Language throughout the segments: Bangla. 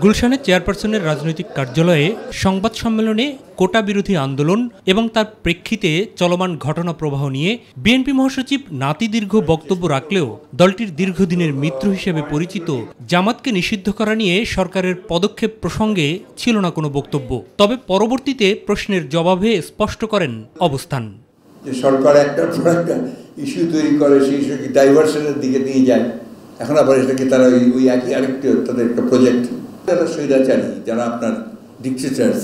গুলশানের চেয়ারপারসনের রাজনৈতিক কার্যালয়ে সংবাদ সম্মেলনে কোটা বিরোধী আন্দোলন এবং তার প্রেক্ষিতে চলমান ঘটনা প্রবাহ নিয়ে বিএনপি মহাসচিব নাতিদীর্ঘ বক্তব্য রাখলেও দলটির দীর্ঘদিনের মিত্র হিসেবে পরিচিত জামাতকে নিষিদ্ধ করা নিয়ে সরকারের পদক্ষেপ প্রসঙ্গে ছিল না কোনো বক্তব্য। তবে পরবর্তীতে প্রশ্নের জবাবে স্পষ্ট করেন অবস্থান। সরকার একটা ইস্যু তৈরি করে, সেই ইস্যুকে ডাইভার্সনের দিকে নিয়ে যায়। এখন আবার এটাকে তারা ওই একই আরেকটি তাদের একটা প্রজেক্ট। যারা স্বৈরাচারী, যারা আপনার ডিকটেটরস,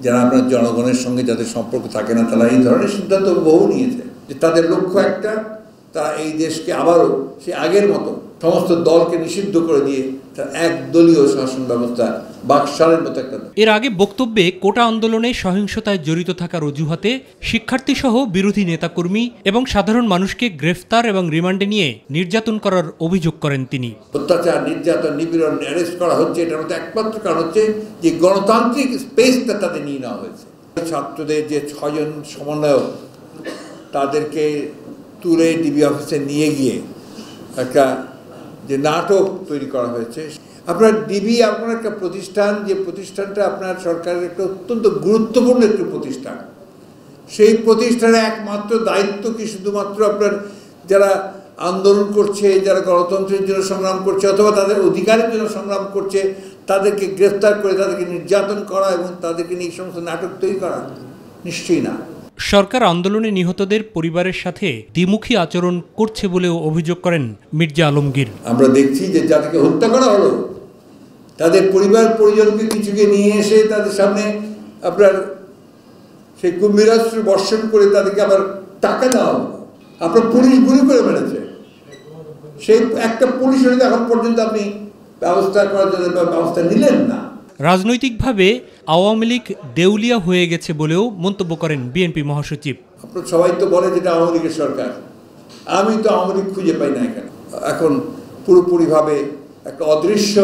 যারা আপনার জনগণের সঙ্গে যাদের সম্পর্ক থাকে না, তারা এই ধরনের সিদ্ধান্ত বহু নিয়েছে যে তাদের লক্ষ্য একটা, তারা এই দেশকে আবারও সে আগের মতো সমস্ত দলকে নিষিদ্ধ করে দিয়ে তার একদলীয় শাসন ব্যবস্থা বাকশালের মতো একটা। এর আগে বক্তব্যে কোটা আন্দোলনে সহিংসতায় জড়িত থাকার অজুহাতে শিক্ষার্থী সহ বিরোধী নেতাকর্মী এবং সাধারণ মানুষকে গ্রেফতার এবং রিমান্ডে নিয়ে নির্যাতন করার অভিযোগ করেন তিনি। অত্যাচার, নির্যাতন, নিপীড়ন, অ্যারেস্ট করা হচ্ছে, এটার মধ্যে একমাত্র কারণ হচ্ছে যে গণতান্ত্রিক স্পেসটা তাদের নিয়ে নেওয়া হয়েছে। ছাত্রদের যে 6 জন সমন্বয়ক, তাদেরকে তুলে ডিবি অফিসে নিয়ে গিয়ে একটা যে নাটক তৈরি করা হয়েছে। আপনার ডিবি আপনার একটা প্রতিষ্ঠান, যে প্রতিষ্ঠানটা আপনার সরকারের একটা অত্যন্ত গুরুত্বপূর্ণ একটি প্রতিষ্ঠান। সেই প্রতিষ্ঠানের একমাত্র দায়িত্ব কি শুধুমাত্র আপনার যারা আন্দোলন করছে, যারা গণতন্ত্রের জন্য সংগ্রাম করছে অথবা তাদের অধিকারের জন্য সংগ্রাম করছে, তাদেরকে গ্রেফতার করে তাদেরকে নির্যাতন করা এবং তাদেরকে নিয়ে সমস্ত নাটক তৈরি করা? নিশ্চয়ই না। সরকার আন্দোলনে নিহতদের পরিবারের সাথে দ্বিমুখী আচরণ করছে বলেও অভিযোগ করেন মির্জা আলমগীর। আমরা দেখছি যে যাদেরকে হত্যা করা হলো তাদের পরিবার পরিজনকে কিছুকে নিয়ে এসে তাদের সামনে আপনার সেই কুম্ভীরাস্ত্র বর্ষণ করে তাদেরকে আবার টাকা দেওয়া হলো। আপনার পুলিশ গুলি করে মেরেছে, সেই একটা পুলিশের এখন পর্যন্ত আপনি ব্যবস্থা করার জন্য ব্যবস্থা নিলেন না। রাজনৈতিকভাবে আওয়ামী লীগ দেউলিয়া হয়ে গেছে বলেও মন্তব্য করেন বিএনপি মহাসচিব। আপনার সবাই তো বলে যেটা আওয়ামী লীগের সরকার, আমি তো আওয়ামী লীগ খুঁজে পাই না এখানে। এখন পুরোপুরিভাবে একটা অদৃশ্য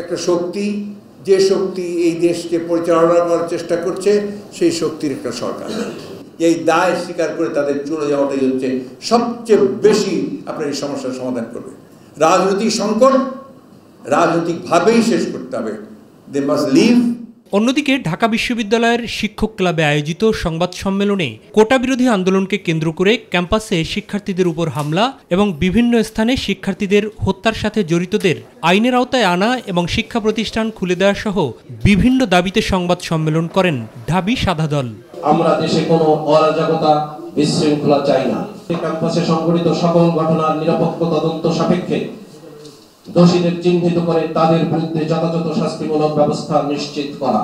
একটা শক্তি, যে শক্তি এই দেশকে পরিচালনা করার চেষ্টা করছে, সেই শক্তির একটা সরকার। এই দায় স্বীকার করে তাদের চলে যাওয়াটাই হচ্ছে সবচেয়ে বেশি আপনার এই সমস্যার সমাধান করবে। রাজনৈতিক সংকট রাজনৈতিকভাবেই শেষ করতে হবে। They must leave. অন্যদিকে ঢাকা বিশ্ববিদ্যালয়ের শিক্ষক ক্লাবে আয়োজিত সংবাদ সম্মেলনে কোটা বিরোধী আন্দোলনকে কেন্দ্র করে ক্যাম্পাসে শিক্ষার্থীদের উপর হামলা এবং বিভিন্ন স্থানে শিক্ষার্থীদের হত্যার সাথে জড়িতদের আইনের আওতায় আনা এবং শিক্ষা প্রতিষ্ঠান খুলে দেওয়া সহ বিভিন্ন দাবিতে সংবাদ সম্মেলন করেন ঢাবি সাদা দল। আমরা দেশে কোনো অরাজকতা, বিশৃঙ্খলা চাই না। ক্যাম্পাসে সংঘটিত সকল ঘটনার নিরপেক্ষ তদন্ত সাপেক্ষে দোষীদের চিহ্নিত করে তাদের বিরুদ্ধে যথাযথ শাস্তিমূলক ব্যবস্থা নিশ্চিত করা,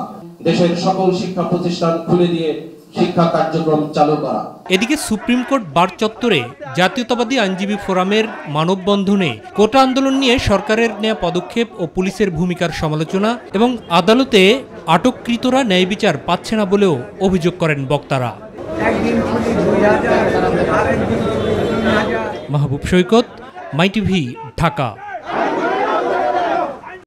দেশের সকল শিক্ষা প্রতিষ্ঠান খুলে দিয়ে শিক্ষা কার্যক্রম চালু করা। এদিকে সুপ্রিম কোর্ট বার চত্বরে জাতীয়তাবাদী আইনজীবী ফোরামের মানববন্ধনে কোটা আন্দোলন নিয়ে সরকারের নেওয়া পদক্ষেপ ও পুলিশের ভূমিকার সমালোচনা এবং আদালতে আটককৃতরা ন্যায় বিচার পাচ্ছে না বলেও অভিযোগ করেন বক্তারা। মাহবুব সৈকত, মাই টিভি, ঢাকা।